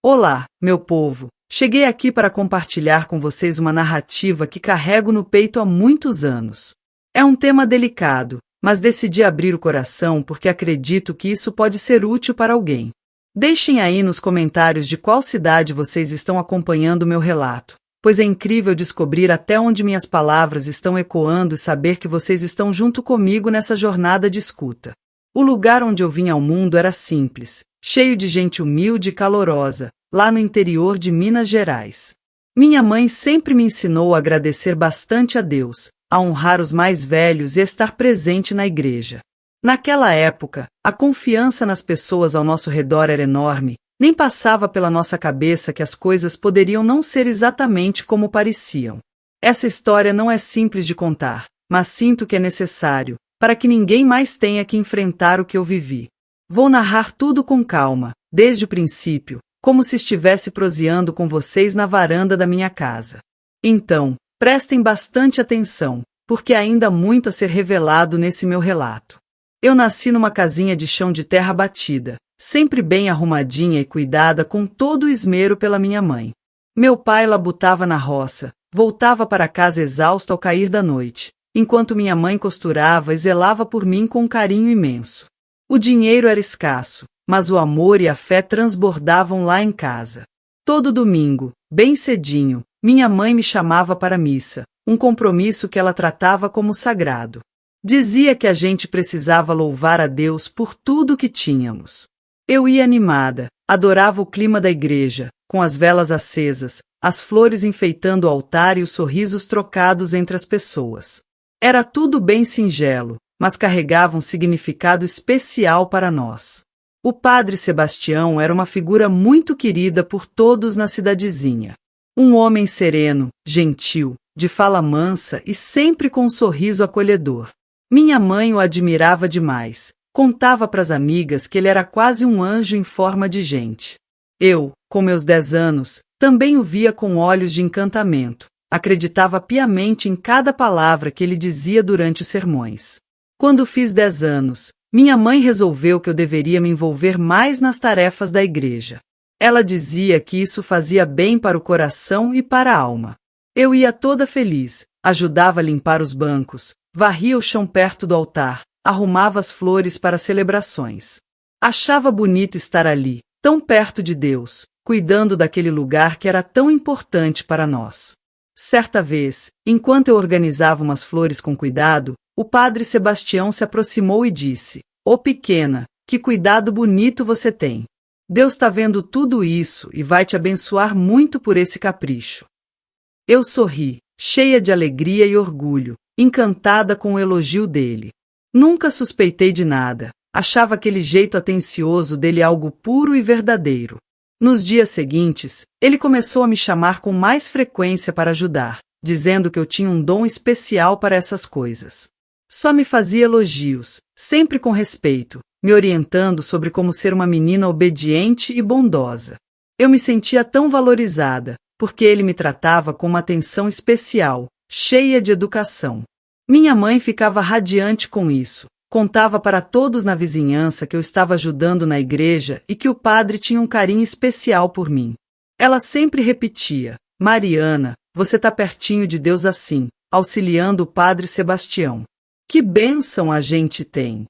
Olá, meu povo! Cheguei aqui para compartilhar com vocês uma narrativa que carrego no peito há muitos anos. É um tema delicado, mas decidi abrir o coração porque acredito que isso pode ser útil para alguém. Deixem aí nos comentários de qual cidade vocês estão acompanhando meu relato, pois é incrível descobrir até onde minhas palavras estão ecoando e saber que vocês estão junto comigo nessa jornada de escuta. O lugar onde eu vim ao mundo era simples, cheio de gente humilde e calorosa, lá no interior de Minas Gerais. Minha mãe sempre me ensinou a agradecer bastante a Deus, a honrar os mais velhos e estar presente na igreja. Naquela época, a confiança nas pessoas ao nosso redor era enorme, nem passava pela nossa cabeça que as coisas poderiam não ser exatamente como pareciam. Essa história não é simples de contar, mas sinto que é necessário, para que ninguém mais tenha que enfrentar o que eu vivi. Vou narrar tudo com calma, desde o princípio, como se estivesse proseando com vocês na varanda da minha casa. Então, prestem bastante atenção, porque há ainda muito a ser revelado nesse meu relato. Eu nasci numa casinha de chão de terra batida, sempre bem arrumadinha e cuidada com todo o esmero pela minha mãe. Meu pai labutava na roça, voltava para casa exausto ao cair da noite, enquanto minha mãe costurava e zelava por mim com um carinho imenso. O dinheiro era escasso, mas o amor e a fé transbordavam lá em casa. Todo domingo, bem cedinho, minha mãe me chamava para a missa, um compromisso que ela tratava como sagrado. Dizia que a gente precisava louvar a Deus por tudo que tínhamos. Eu ia animada, adorava o clima da igreja, com as velas acesas, as flores enfeitando o altar e os sorrisos trocados entre as pessoas. Era tudo bem singelo, mas carregava um significado especial para nós. O padre Sebastião era uma figura muito querida por todos na cidadezinha. Um homem sereno, gentil, de fala mansa e sempre com um sorriso acolhedor. Minha mãe o admirava demais. Contava para as amigas que ele era quase um anjo em forma de gente. Eu, com meus 10 anos, também o via com olhos de encantamento. Acreditava piamente em cada palavra que ele dizia durante os sermões. Quando fiz 10 anos, minha mãe resolveu que eu deveria me envolver mais nas tarefas da igreja. Ela dizia que isso fazia bem para o coração e para a alma. Eu ia toda feliz, ajudava a limpar os bancos, varria o chão perto do altar, arrumava as flores para celebrações. Achava bonito estar ali, tão perto de Deus, cuidando daquele lugar que era tão importante para nós. Certa vez, enquanto eu organizava umas flores com cuidado, o padre Sebastião se aproximou e disse: "Ô pequena, que cuidado bonito você tem. Deus está vendo tudo isso e vai te abençoar muito por esse capricho." Eu sorri, cheia de alegria e orgulho, encantada com o elogio dele. Nunca suspeitei de nada, achava aquele jeito atencioso dele algo puro e verdadeiro. Nos dias seguintes, ele começou a me chamar com mais frequência para ajudar, dizendo que eu tinha um dom especial para essas coisas. Só me fazia elogios, sempre com respeito, me orientando sobre como ser uma menina obediente e bondosa. Eu me sentia tão valorizada, porque ele me tratava com uma atenção especial, cheia de educação. Minha mãe ficava radiante com isso. Contava para todos na vizinhança que eu estava ajudando na igreja e que o padre tinha um carinho especial por mim. Ela sempre repetia: "Mariana, você está pertinho de Deus assim, auxiliando o padre Sebastião. Que bênção a gente tem!"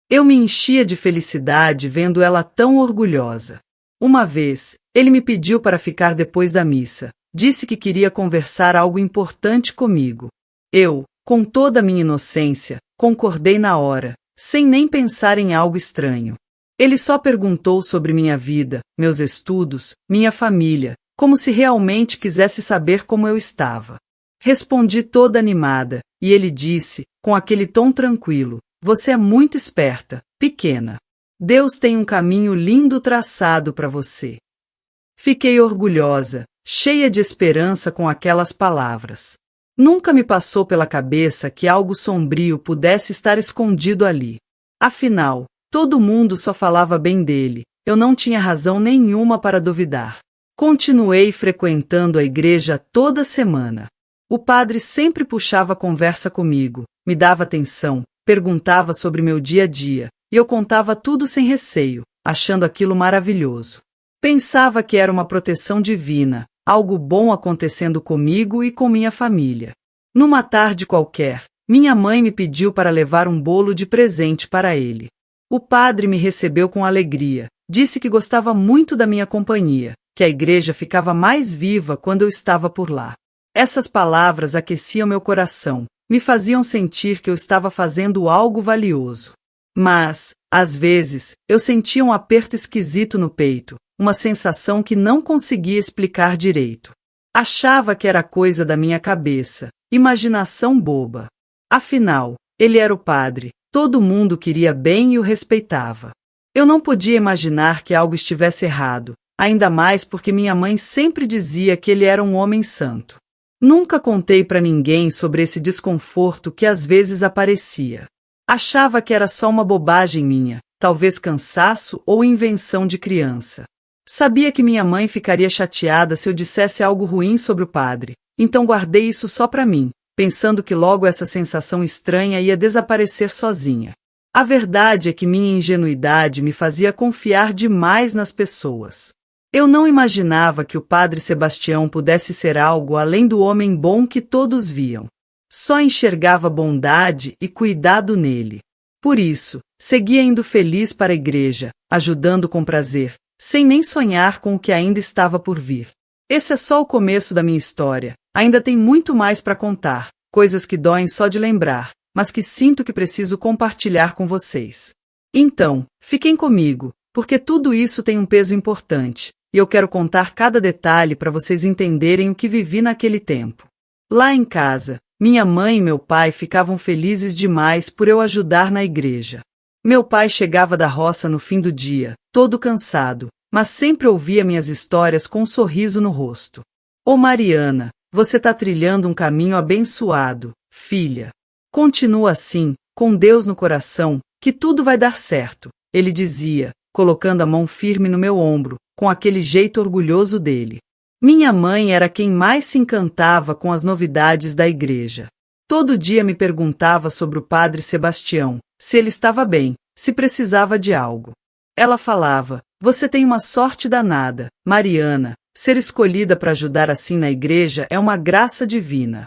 Eu me enchia de felicidade vendo ela tão orgulhosa. Uma vez, ele me pediu para ficar depois da missa. Disse que queria conversar algo importante comigo. Eu, com toda a minha inocência, concordei na hora, sem nem pensar em algo estranho. Ele só perguntou sobre minha vida, meus estudos, minha família, como se realmente quisesse saber como eu estava. Respondi toda animada, e ele disse, com aquele tom tranquilo: "Você é muito esperta, pequena. Deus tem um caminho lindo traçado para você." Fiquei orgulhosa, cheia de esperança com aquelas palavras. Nunca me passou pela cabeça que algo sombrio pudesse estar escondido ali. Afinal, todo mundo só falava bem dele, eu não tinha razão nenhuma para duvidar. Continuei frequentando a igreja toda semana. O padre sempre puxava conversa comigo, me dava atenção, perguntava sobre meu dia a dia, e eu contava tudo sem receio, achando aquilo maravilhoso. Pensava que era uma proteção divina, algo bom acontecendo comigo e com minha família. Numa tarde qualquer, minha mãe me pediu para levar um bolo de presente para ele. O padre me recebeu com alegria, disse que gostava muito da minha companhia, que a igreja ficava mais viva quando eu estava por lá. Essas palavras aqueciam meu coração, me faziam sentir que eu estava fazendo algo valioso. Mas, às vezes, eu sentia um aperto esquisito no peito, uma sensação que não conseguia explicar direito. Achava que era coisa da minha cabeça, imaginação boba. Afinal, ele era o padre, todo mundo queria bem e o respeitava. Eu não podia imaginar que algo estivesse errado, ainda mais porque minha mãe sempre dizia que ele era um homem santo. Nunca contei para ninguém sobre esse desconforto que às vezes aparecia. Achava que era só uma bobagem minha, talvez cansaço ou invenção de criança. Sabia que minha mãe ficaria chateada se eu dissesse algo ruim sobre o padre, então guardei isso só para mim, pensando que logo essa sensação estranha ia desaparecer sozinha. A verdade é que minha ingenuidade me fazia confiar demais nas pessoas. Eu não imaginava que o padre Sebastião pudesse ser algo além do homem bom que todos viam. Só enxergava bondade e cuidado nele. Por isso, seguia indo feliz para a igreja, ajudando com prazer, sem nem sonhar com o que ainda estava por vir. Esse é só o começo da minha história. Ainda tem muito mais para contar, coisas que doem só de lembrar, mas que sinto que preciso compartilhar com vocês. Então, fiquem comigo, porque tudo isso tem um peso importante, e eu quero contar cada detalhe para vocês entenderem o que vivi naquele tempo. Lá em casa, minha mãe e meu pai ficavam felizes demais por eu ajudar na igreja. Meu pai chegava da roça no fim do dia, todo cansado, mas sempre ouvia minhas histórias com um sorriso no rosto. Ô Mariana, você está trilhando um caminho abençoado, filha. Continua assim, com Deus no coração, que tudo vai dar certo, ele dizia, colocando a mão firme no meu ombro, com aquele jeito orgulhoso dele. Minha mãe era quem mais se encantava com as novidades da igreja. Todo dia me perguntava sobre o padre Sebastião, se ele estava bem, se precisava de algo. Ela falava, você tem uma sorte danada, Mariana, ser escolhida para ajudar assim na igreja é uma graça divina.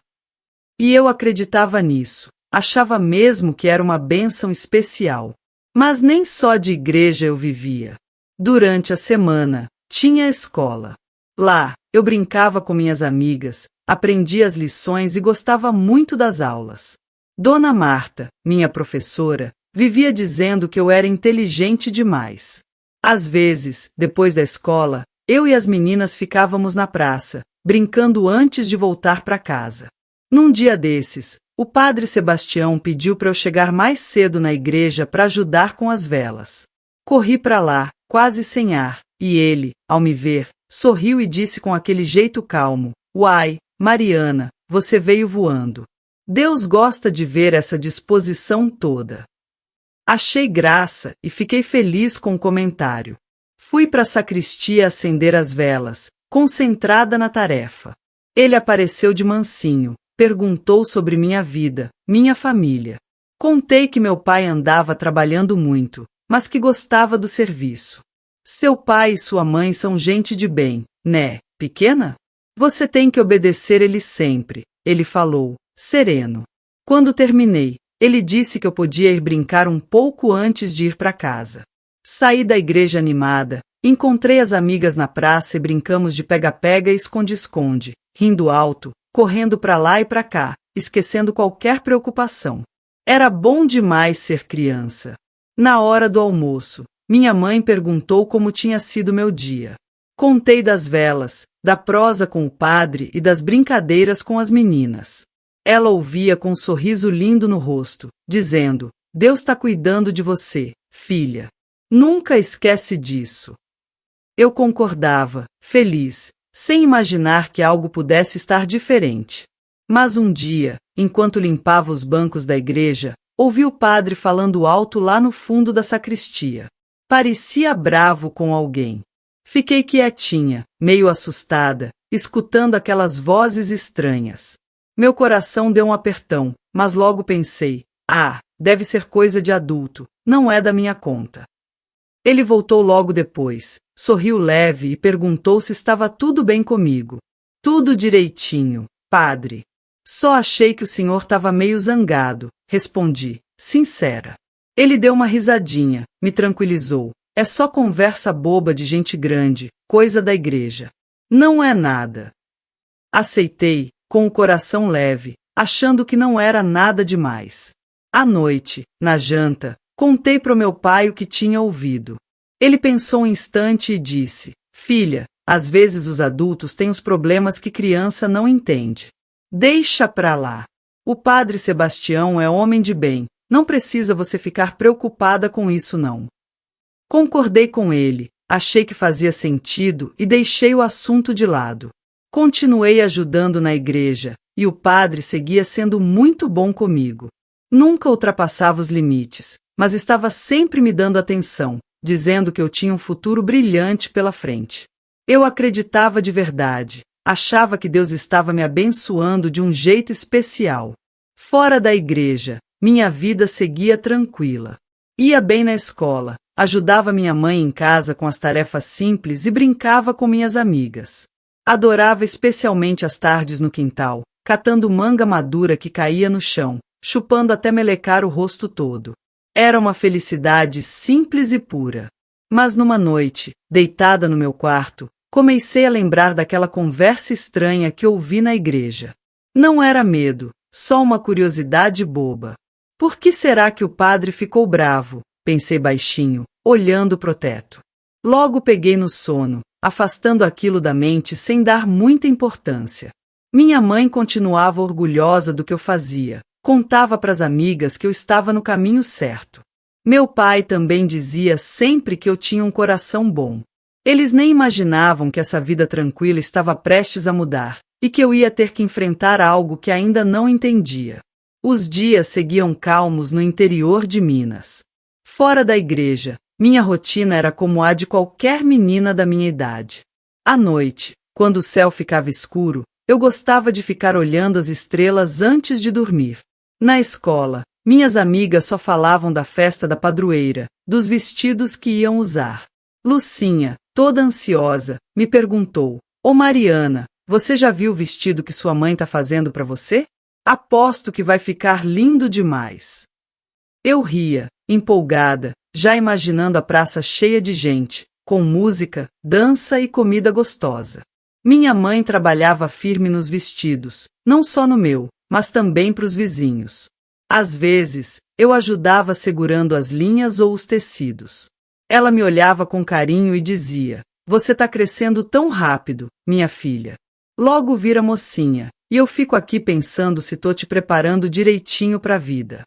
E eu acreditava nisso, achava mesmo que era uma bênção especial. Mas nem só de igreja eu vivia. Durante a semana, tinha a escola. Lá, eu brincava com minhas amigas, aprendia as lições e gostava muito das aulas. Dona Marta, minha professora, vivia dizendo que eu era inteligente demais. Às vezes, depois da escola, eu e as meninas ficávamos na praça, brincando antes de voltar para casa. Num dia desses, o padre Sebastião pediu para eu chegar mais cedo na igreja para ajudar com as velas. Corri para lá, quase sem ar, e ele, ao me ver, sorriu e disse com aquele jeito calmo, uai, Mariana, você veio voando. Deus gosta de ver essa disposição toda. Achei graça e fiquei feliz com o comentário. Fui para a sacristia acender as velas, concentrada na tarefa. Ele apareceu de mansinho, perguntou sobre minha vida, minha família. Contei que meu pai andava trabalhando muito, mas que gostava do serviço. Seu pai e sua mãe são gente de bem, né, pequena? Você tem que obedecer eles sempre, ele falou, sereno. Quando terminei, ele disse que eu podia ir brincar um pouco antes de ir para casa. Saí da igreja animada, encontrei as amigas na praça e brincamos de pega-pega e esconde-esconde, rindo alto, correndo para lá e para cá, esquecendo qualquer preocupação. Era bom demais ser criança. Na hora do almoço, minha mãe perguntou como tinha sido meu dia. Contei das velas, da prosa com o padre e das brincadeiras com as meninas. Ela ouvia com um sorriso lindo no rosto, dizendo, Deus está cuidando de você, filha. Nunca esquece disso. Eu concordava, feliz, sem imaginar que algo pudesse estar diferente. Mas um dia, enquanto limpava os bancos da igreja, ouvi o padre falando alto lá no fundo da sacristia. Parecia bravo com alguém. Fiquei quietinha, meio assustada, escutando aquelas vozes estranhas. Meu coração deu um apertão, mas logo pensei, deve ser coisa de adulto, não é da minha conta. Ele voltou logo depois, sorriu leve e perguntou se estava tudo bem comigo. Tudo direitinho, padre. Só achei que o senhor estava meio zangado, respondi, sincera. Ele deu uma risadinha, me tranquilizou. É só conversa boba de gente grande, coisa da igreja. Não é nada. Aceitei, com o coração leve, achando que não era nada demais. À noite, na janta, contei pro meu pai o que tinha ouvido. Ele pensou um instante e disse, filha, às vezes os adultos têm os problemas que criança não entende. Deixa pra lá. O padre Sebastião é homem de bem, não precisa você ficar preocupada com isso não. Concordei com ele, achei que fazia sentido e deixei o assunto de lado. Continuei ajudando na igreja, e o padre seguia sendo muito bom comigo. Nunca ultrapassava os limites, mas estava sempre me dando atenção, dizendo que eu tinha um futuro brilhante pela frente. Eu acreditava de verdade, achava que Deus estava me abençoando de um jeito especial. Fora da igreja, minha vida seguia tranquila. Ia bem na escola, ajudava minha mãe em casa com as tarefas simples e brincava com minhas amigas. Adorava especialmente as tardes no quintal, catando manga madura que caía no chão, chupando até melecar o rosto todo. Era uma felicidade simples e pura. Mas numa noite, deitada no meu quarto, comecei a lembrar daquela conversa estranha que ouvi na igreja. Não era medo, só uma curiosidade boba. Por que será que o padre ficou bravo? Pensei baixinho, olhando pro teto. Logo peguei no sono, afastando aquilo da mente sem dar muita importância. Minha mãe continuava orgulhosa do que eu fazia, contava pras amigas que eu estava no caminho certo. Meu pai também dizia sempre que eu tinha um coração bom. Eles nem imaginavam que essa vida tranquila estava prestes a mudar, e que eu ia ter que enfrentar algo que ainda não entendia. Os dias seguiam calmos no interior de Minas. Fora da igreja, minha rotina era como a de qualquer menina da minha idade. À noite, quando o céu ficava escuro, eu gostava de ficar olhando as estrelas antes de dormir. Na escola, minhas amigas só falavam da festa da padroeira, dos vestidos que iam usar. Lucinha, toda ansiosa, me perguntou, ô Mariana, você já viu o vestido que sua mãe tá fazendo para você? Aposto que vai ficar lindo demais. Eu ria, empolgada, já imaginando a praça cheia de gente, com música, dança e comida gostosa. Minha mãe trabalhava firme nos vestidos, não só no meu, mas também para os vizinhos. Às vezes, eu ajudava segurando as linhas ou os tecidos. Ela me olhava com carinho e dizia, você tá crescendo tão rápido, minha filha. Logo vira mocinha, e eu fico aqui pensando se tô te preparando direitinho para a vida.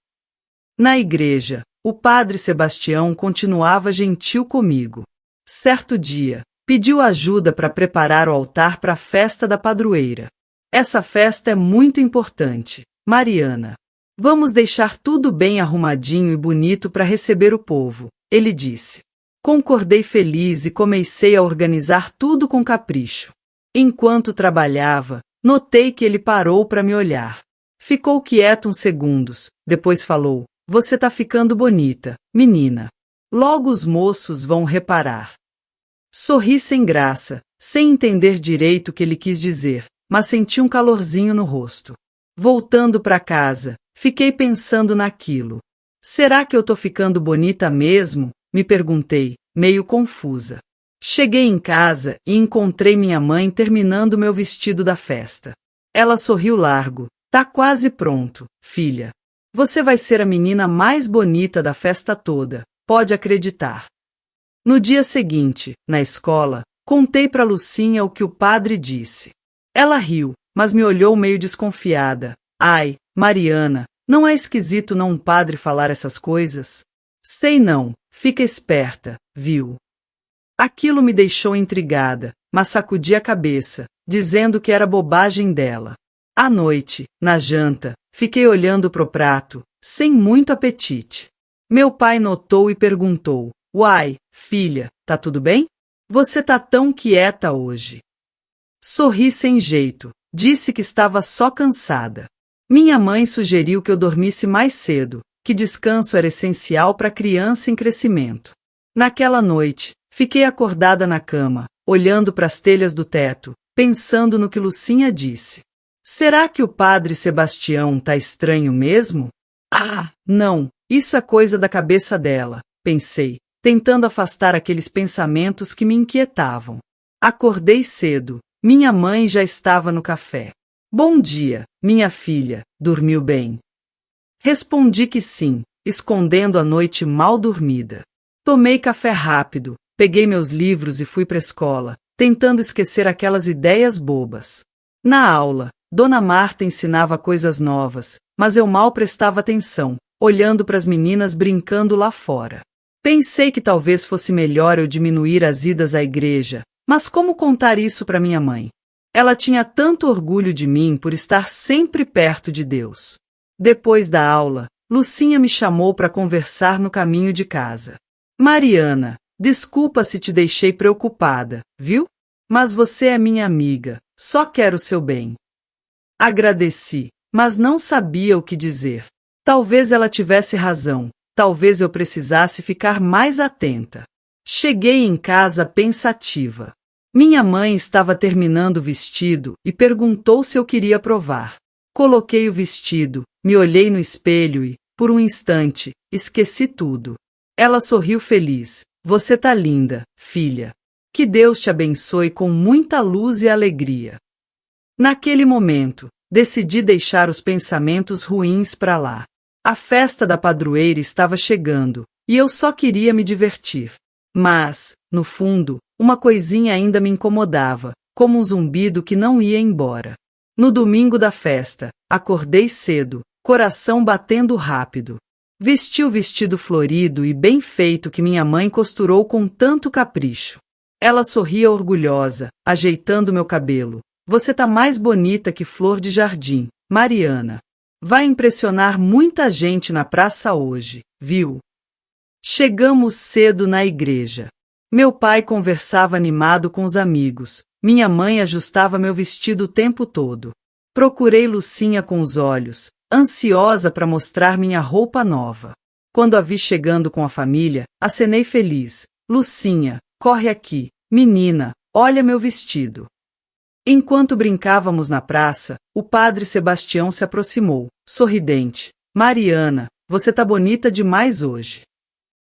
Na igreja, o padre Sebastião continuava gentil comigo. Certo dia, pediu ajuda para preparar o altar para a festa da padroeira. Essa festa é muito importante, Mariana. Vamos deixar tudo bem arrumadinho e bonito para receber o povo, ele disse. Concordei feliz e comecei a organizar tudo com capricho. Enquanto trabalhava, notei que ele parou para me olhar. Ficou quieto uns segundos, depois falou, você tá ficando bonita, menina. Logo os moços vão reparar. Sorri sem graça, sem entender direito o que ele quis dizer, mas senti um calorzinho no rosto. Voltando para casa, fiquei pensando naquilo. Será que eu tô ficando bonita mesmo? Me perguntei, meio confusa. Cheguei em casa e encontrei minha mãe terminando meu vestido da festa. Ela sorriu largo. Tá quase pronto, filha. Você vai ser a menina mais bonita da festa toda, pode acreditar. No dia seguinte, na escola, contei para Lucinha o que o padre disse. Ela riu, mas me olhou meio desconfiada. Ai, Mariana, não é esquisito não um padre falar essas coisas? Sei não, fica esperta, viu? Aquilo me deixou intrigada, mas sacudi a cabeça, dizendo que era bobagem dela. À noite, na janta, fiquei olhando pro prato, sem muito apetite. Meu pai notou e perguntou, uai, filha, tá tudo bem? Você tá tão quieta hoje. Sorri sem jeito, disse que estava só cansada. Minha mãe sugeriu que eu dormisse mais cedo, que descanso era essencial para criança em crescimento. Naquela noite, Fiquei acordada na cama, olhando para as telhas do teto, pensando no que Lucinha disse. Será que o padre Sebastião tá estranho mesmo? Ah, não, isso é coisa da cabeça dela, pensei, tentando afastar aqueles pensamentos que me inquietavam. Acordei cedo, minha mãe já estava no café. Bom dia, minha filha, dormiu bem? Respondi que sim, escondendo a noite mal dormida. Tomei café rápido, peguei meus livros e fui para a escola, tentando esquecer aquelas ideias bobas. Na aula, Dona Marta ensinava coisas novas, mas eu mal prestava atenção, olhando para as meninas brincando lá fora. Pensei que talvez fosse melhor eu diminuir as idas à igreja, mas como contar isso para minha mãe? Ela tinha tanto orgulho de mim por estar sempre perto de Deus. Depois da aula, Lucinha me chamou para conversar no caminho de casa. Mariana, desculpa se te deixei preocupada, viu? Mas você é minha amiga, só quero o seu bem. Agradeci, mas não sabia o que dizer. Talvez ela tivesse razão, talvez eu precisasse ficar mais atenta. Cheguei em casa pensativa. Minha mãe estava terminando o vestido e perguntou se eu queria provar. Coloquei o vestido, me olhei no espelho e, por um instante, esqueci tudo. Ela sorriu feliz. Você tá linda, filha. Que Deus te abençoe com muita luz e alegria. Naquele momento, decidi deixar os pensamentos ruins para lá. A festa da padroeira estava chegando, e eu só queria me divertir. Mas, no fundo, uma coisinha ainda me incomodava, como um zumbido que não ia embora. No domingo da festa, acordei cedo, coração batendo rápido. Vesti o vestido florido e bem feito que minha mãe costurou com tanto capricho. Ela sorria orgulhosa, ajeitando meu cabelo. Você tá mais bonita que flor de jardim, Mariana. Vai impressionar muita gente na praça hoje, viu? Chegamos cedo na igreja. Meu pai conversava animado com os amigos. Minha mãe ajustava meu vestido o tempo todo. Procurei Lucinha com os olhos, ansiosa para mostrar minha roupa nova. Quando a vi chegando com a família, acenei feliz. Lucinha, corre aqui. Menina, olha meu vestido. Enquanto brincávamos na praça, o padre Sebastião se aproximou, sorridente. Mariana, você tá bonita demais hoje.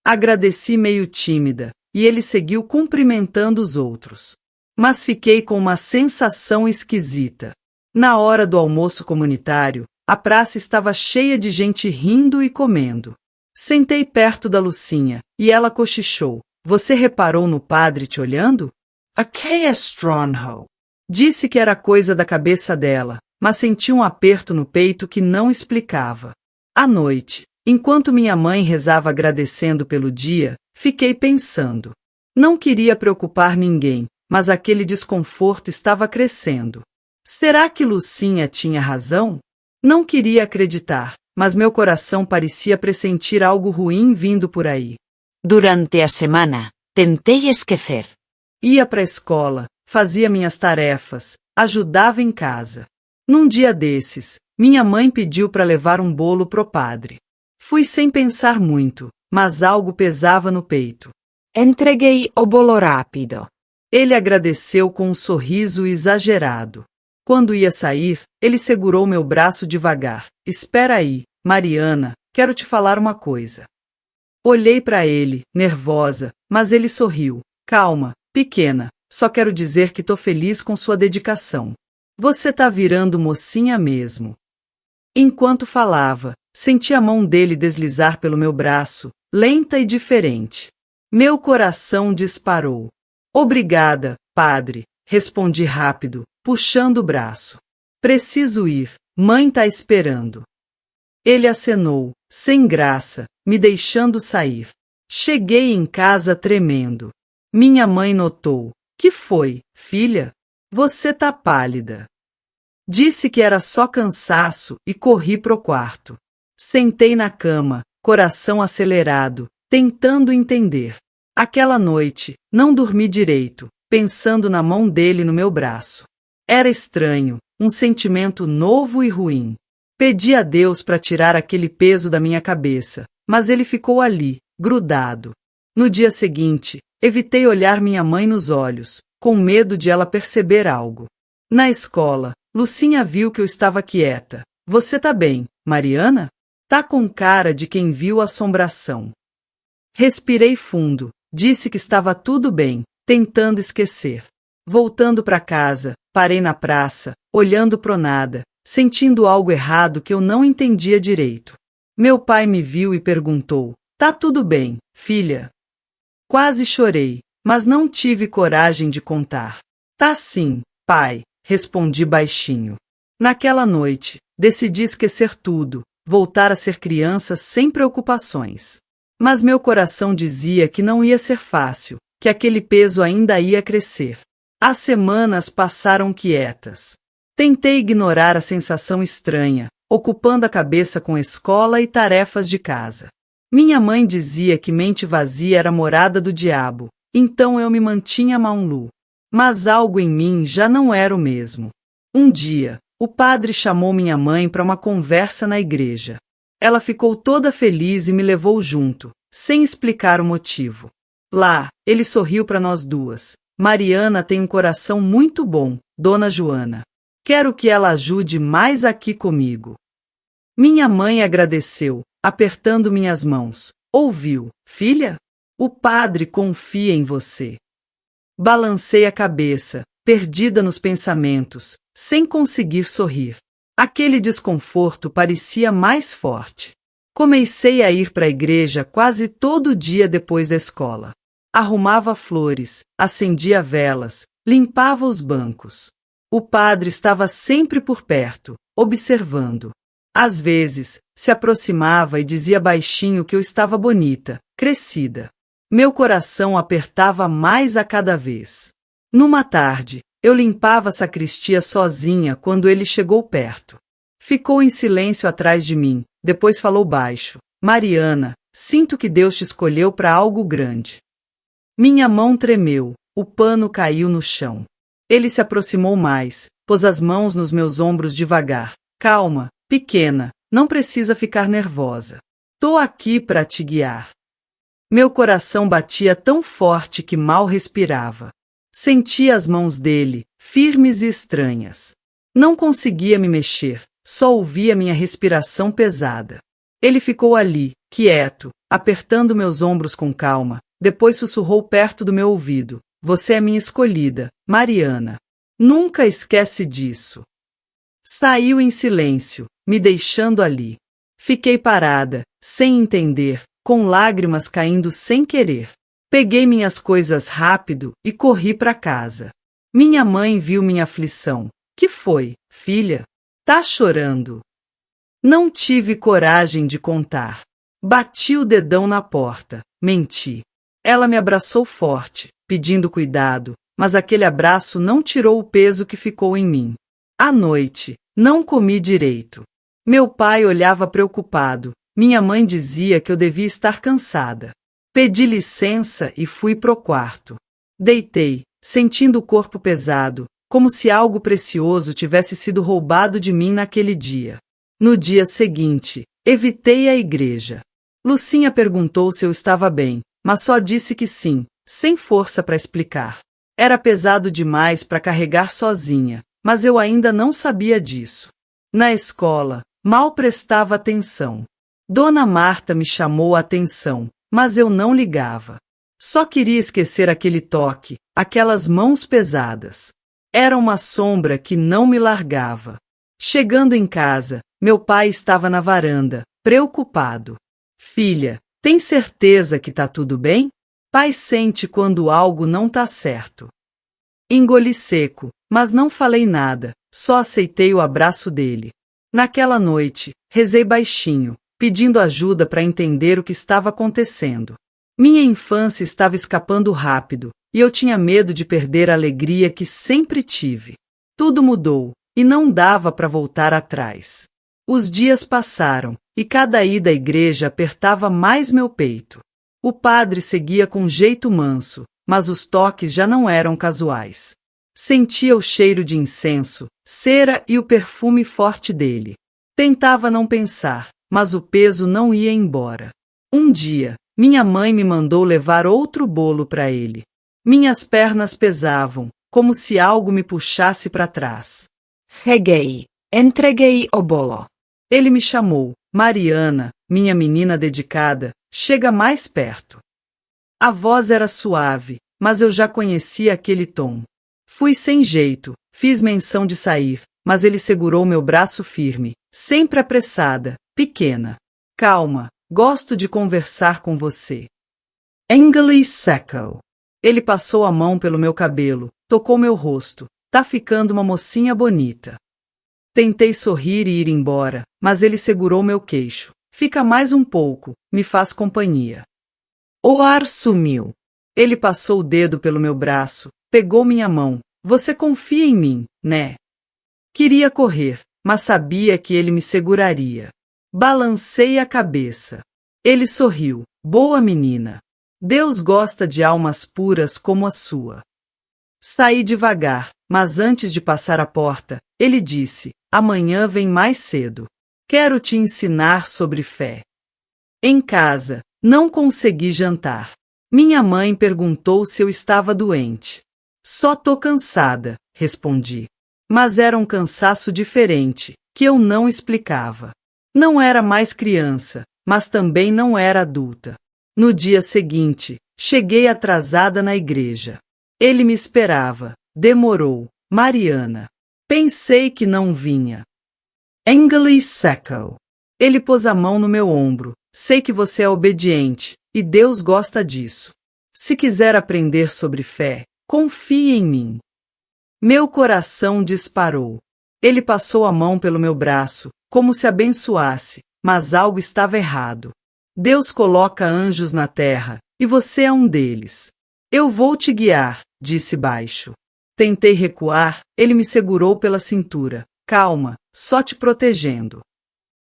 Agradeci meio tímida, e ele seguiu cumprimentando os outros. Mas fiquei com uma sensação esquisita. Na hora do almoço comunitário, a praça estava cheia de gente rindo e comendo. Sentei perto da Lucinha, e ela cochichou. Você reparou no padre te olhando? A que é Stronghold? Disse que era coisa da cabeça dela, mas senti um aperto no peito que não explicava. À noite, enquanto minha mãe rezava agradecendo pelo dia, fiquei pensando. Não queria preocupar ninguém, mas aquele desconforto estava crescendo. Será que Lucinha tinha razão? Não queria acreditar, mas meu coração parecia pressentir algo ruim vindo por aí. Durante a semana, tentei esquecer. Ia para a escola, fazia minhas tarefas, ajudava em casa. Num dia desses, minha mãe pediu para levar um bolo pro padre. Fui sem pensar muito, mas algo pesava no peito. Entreguei o bolo rápido. Ele agradeceu com um sorriso exagerado. Quando ia sair, ele segurou meu braço devagar. Espera aí, Mariana, quero te falar uma coisa. Olhei para ele, nervosa, mas ele sorriu. Calma, pequena, só quero dizer que tô feliz com sua dedicação. Você tá virando mocinha mesmo. Enquanto falava, senti a mão dele deslizar pelo meu braço, lenta e diferente. Meu coração disparou. Obrigada, padre, respondi rápido, puxando o braço. Preciso ir, mãe tá esperando. Ele acenou, sem graça, me deixando sair. Cheguei em casa tremendo. Minha mãe notou. Que foi, filha? Você tá pálida. Disse que era só cansaço e corri pro quarto. Sentei na cama, coração acelerado, tentando entender. Aquela noite, não dormi direito, pensando na mão dele no meu braço. Era estranho, um sentimento novo e ruim. Pedi a Deus para tirar aquele peso da minha cabeça, mas ele ficou ali, grudado. No dia seguinte, Evitei olhar minha mãe nos olhos, com medo de ela perceber algo. Na escola, Lucinha viu que eu estava quieta. Você tá bem, Mariana? Tá com cara de quem viu assombração. Respirei fundo, disse que estava tudo bem, tentando esquecer. Voltando para casa, parei na praça, olhando pro nada, sentindo algo errado que eu não entendia direito. Meu pai me viu e perguntou: tá tudo bem, filha? Quase chorei, mas não tive coragem de contar. Tá sim, pai, respondi baixinho. Naquela noite, decidi esquecer tudo, voltar a ser criança sem preocupações. Mas meu coração dizia que não ia ser fácil, que aquele peso ainda ia crescer. As semanas passaram quietas. Tentei ignorar a sensação estranha, ocupando a cabeça com escola e tarefas de casa. Minha mãe dizia que mente vazia era morada do diabo, então eu me mantinha Maunlu. Mas algo em mim já não era o mesmo. Um dia, o padre chamou minha mãe para uma conversa na igreja. Ela ficou toda feliz e me levou junto, sem explicar o motivo. Lá, ele sorriu para nós duas. Mariana tem um coração muito bom, Dona Joana. Quero que ela ajude mais aqui comigo. Minha mãe agradeceu, apertando minhas mãos. Ouviu, filha? O padre confia em você. Balancei a cabeça, perdida nos pensamentos, sem conseguir sorrir. Aquele desconforto parecia mais forte. Comecei a ir para a igreja quase todo dia depois da escola. Arrumava flores, acendia velas, limpava os bancos. O padre estava sempre por perto, observando. Às vezes, se aproximava e dizia baixinho que eu estava bonita, crescida. Meu coração apertava mais a cada vez. Numa tarde, eu limpava a sacristia sozinha quando ele chegou perto. Ficou em silêncio atrás de mim, depois falou baixo: Mariana, sinto que Deus te escolheu para algo grande. Minha mão tremeu, o pano caiu no chão. Ele se aproximou mais, pôs as mãos nos meus ombros devagar. Calma, pequena, não precisa ficar nervosa. Tô aqui para te guiar. Meu coração batia tão forte que mal respirava. Sentia as mãos dele, firmes e estranhas. Não conseguia me mexer, só ouvia minha respiração pesada. Ele ficou ali, quieto, apertando meus ombros com calma, depois sussurrou perto do meu ouvido: Você é minha escolhida, Mariana. Nunca esquece disso. Saiu em silêncio, me deixando ali. Fiquei parada, sem entender, com lágrimas caindo sem querer. Peguei minhas coisas rápido e corri para casa. Minha mãe viu minha aflição. Que foi, filha? Tá chorando? Não tive coragem de contar. Bati o dedão na porta, menti. Ela me abraçou forte, pedindo cuidado, mas aquele abraço não tirou o peso que ficou em mim. À noite, não comi direito. Meu pai olhava preocupado. Minha mãe dizia que eu devia estar cansada. Pedi licença e fui pro quarto. Deitei, sentindo o corpo pesado, como se algo precioso tivesse sido roubado de mim naquele dia. No dia seguinte, evitei a igreja. Lucinha perguntou se eu estava bem, mas só disse que sim, sem força para explicar. Era pesado demais para carregar sozinha, mas eu ainda não sabia disso. Na escola, mal prestava atenção. Dona Marta me chamou a atenção, mas eu não ligava. Só queria esquecer aquele toque, aquelas mãos pesadas. Era uma sombra que não me largava. Chegando em casa, meu pai estava na varanda, preocupado. Filha, tem certeza que tá tudo bem? Pai sente quando algo não tá certo. Engoli seco, mas não falei nada, só aceitei o abraço dele. Naquela noite, rezei baixinho, pedindo ajuda para entender o que estava acontecendo. Minha infância estava escapando rápido, e eu tinha medo de perder a alegria que sempre tive. Tudo mudou, e não dava para voltar atrás. Os dias passaram, e cada ida à igreja apertava mais meu peito. O padre seguia com jeito manso, mas os toques já não eram casuais. Sentia o cheiro de incenso, cera e o perfume forte dele. Tentava não pensar, mas o peso não ia embora. Um dia, Minha mãe me mandou levar outro bolo para ele. Minhas pernas pesavam, como se algo me puxasse para trás. Cheguei. Entreguei o bolo. Ele me chamou. Mariana, minha menina dedicada, chega mais perto. A voz era suave, mas eu já conhecia aquele tom. Fui sem jeito, fiz menção de sair, mas ele segurou meu braço firme, sempre apressada, pequena. Calma, gosto de conversar com você. English Secco. Ele passou a mão pelo meu cabelo, tocou meu rosto. Tá ficando uma mocinha bonita. Tentei sorrir e ir embora, mas ele segurou meu queixo. Fica mais um pouco, me faz companhia. O ar sumiu. Ele passou o dedo pelo meu braço, pegou minha mão. Você confia em mim, né? Queria correr, mas sabia que ele me seguraria. Balancei a cabeça. Ele sorriu. Boa menina. Deus gosta de almas puras como a sua. Saí devagar, mas antes de passar a porta, ele disse: amanhã vem mais cedo. Quero te ensinar sobre fé. Em casa, não consegui jantar. Minha mãe perguntou se eu estava doente. Só tô cansada, respondi. Mas era um cansaço diferente, que eu não explicava. Não era mais criança, mas também não era adulta. No dia seguinte, cheguei atrasada na igreja. Ele me esperava. Demorou. Mariana. Pensei que não vinha. English Secco. Ele pôs a mão no meu ombro. Sei que você é obediente, e Deus gosta disso. Se quiser aprender sobre fé, confie em mim. Meu coração disparou. Ele passou a mão pelo meu braço, como se abençoasse, mas algo estava errado. Deus coloca anjos na terra, e você é um deles. Eu vou te guiar, disse baixo. Tentei recuar, ele me segurou pela cintura. Calma, só te protegendo.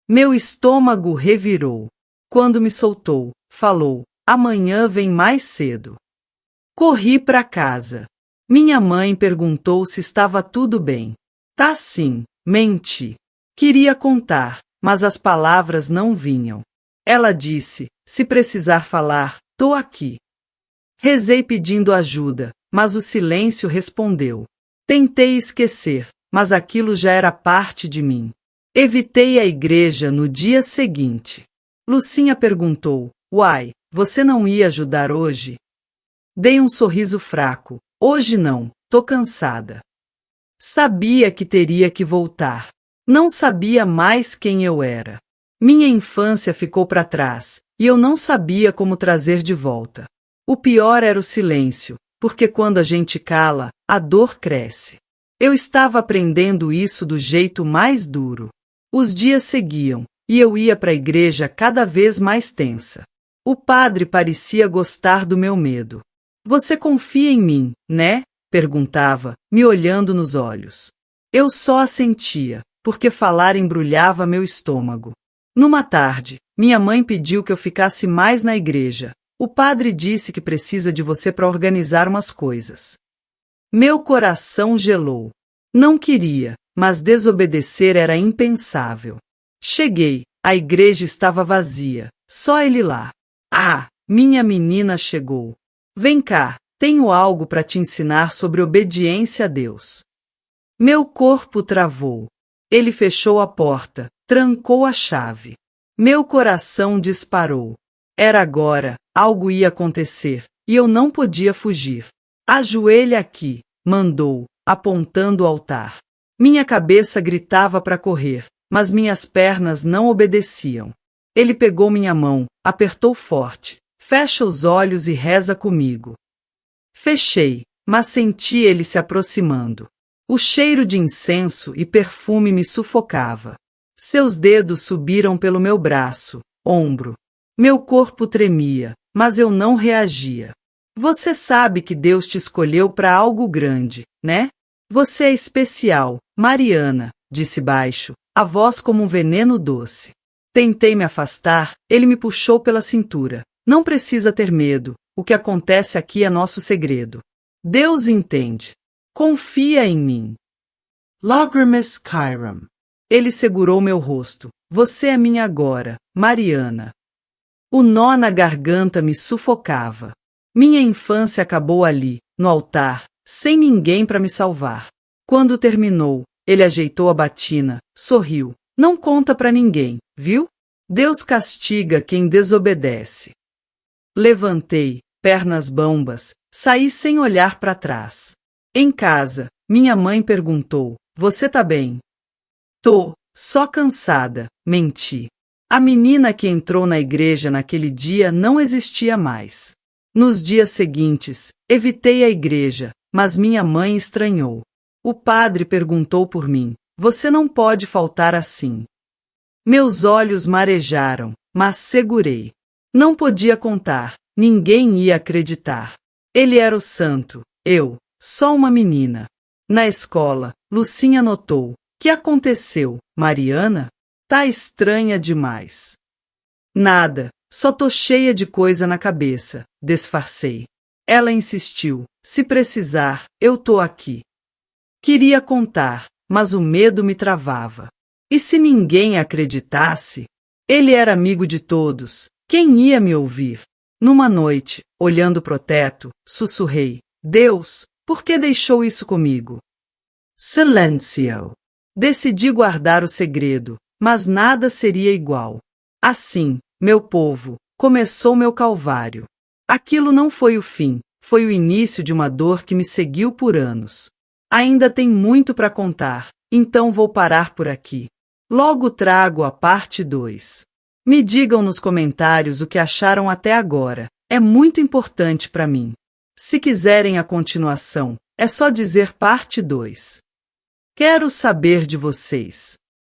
Meu estômago revirou. Quando me soltou, falou: amanhã vem mais cedo. Corri para casa. Minha mãe perguntou se estava tudo bem. Tá sim, menti. Queria contar, mas as palavras não vinham. Ela disse: se precisar falar, tô aqui. Rezei pedindo ajuda, mas o silêncio respondeu. Tentei esquecer, mas aquilo já era parte de mim. Evitei a igreja no dia seguinte. Lucinha perguntou: uai, você não ia ajudar hoje? Dei um sorriso fraco. Hoje não, tô cansada. Sabia que teria que voltar. Não sabia mais quem eu era. Minha infância ficou para trás, e eu não sabia como trazer de volta. O pior era o silêncio, porque quando a gente cala, a dor cresce. Eu estava aprendendo isso do jeito mais duro. Os dias seguiam, e eu ia para a igreja cada vez mais tensa. O padre parecia gostar do meu medo. Você confia em mim, né? Perguntava, me olhando nos olhos. Eu só assentia, porque falar embrulhava meu estômago. Numa tarde, minha mãe pediu que eu ficasse mais na igreja. O padre disse que precisa de você para organizar umas coisas. Meu coração gelou. Não queria, mas desobedecer era impensável. Cheguei, a igreja estava vazia, só ele lá. Ah, minha menina chegou. Vem cá, tenho algo para te ensinar sobre obediência a Deus. Meu corpo travou. Ele fechou a porta, trancou a chave. Meu coração disparou. Era agora, algo ia acontecer, e eu não podia fugir. Ajoelha aqui, mandou, apontando o altar. Minha cabeça gritava para correr, mas minhas pernas não obedeciam. Ele pegou minha mão, apertou forte. Fecha os olhos e reza comigo. Fechei, mas senti ele se aproximando. O cheiro de incenso e perfume me sufocava. Seus dedos subiram pelo meu braço, ombro. Meu corpo tremia, mas eu não reagia. Você sabe que Deus te escolheu para algo grande, né? Você é especial, Mariana, disse baixo, a voz como um veneno doce. Tentei me afastar, ele me puxou pela cintura. Não precisa ter medo, o que acontece aqui é nosso segredo. Deus entende. Confia em mim. Lágrimas caíram. Ele segurou meu rosto. Você é minha agora, Mariana. O nó na garganta me sufocava. Minha infância acabou ali, no altar, sem ninguém para me salvar. Quando terminou, ele ajeitou a batina, sorriu. Não conta para ninguém, viu? Deus castiga quem desobedece. Levantei, pernas bambas, saí sem olhar para trás. Em casa, minha mãe perguntou: "Você tá bem?" "Tô, só cansada", menti. A menina que entrou na igreja naquele dia não existia mais. Nos dias seguintes, evitei a igreja, mas minha mãe estranhou. O padre perguntou por mim: "Você não pode faltar assim." Meus olhos marejaram, mas segurei. Não podia contar, ninguém ia acreditar. Ele era o santo, eu, só uma menina. Na escola, Lucinha notou: "Que aconteceu, Mariana? Tá estranha demais." "Nada, só tô cheia de coisa na cabeça", disfarcei. Ela insistiu: "Se precisar, eu tô aqui." Queria contar, mas o medo me travava. E se ninguém acreditasse? Ele era amigo de todos, quem ia me ouvir? Numa noite, olhando pro teto, sussurrei: "Deus, por que deixou isso comigo?" Silêncio. Decidi guardar o segredo, mas nada seria igual. Assim, meu povo, começou meu calvário. Aquilo não foi o fim, foi o início de uma dor que me seguiu por anos. Ainda tem muito para contar, então vou parar por aqui. Logo trago a parte 2. Me digam nos comentários o que acharam até agora, é muito importante para mim. Se quiserem a continuação, é só dizer parte 2. Quero saber de vocês.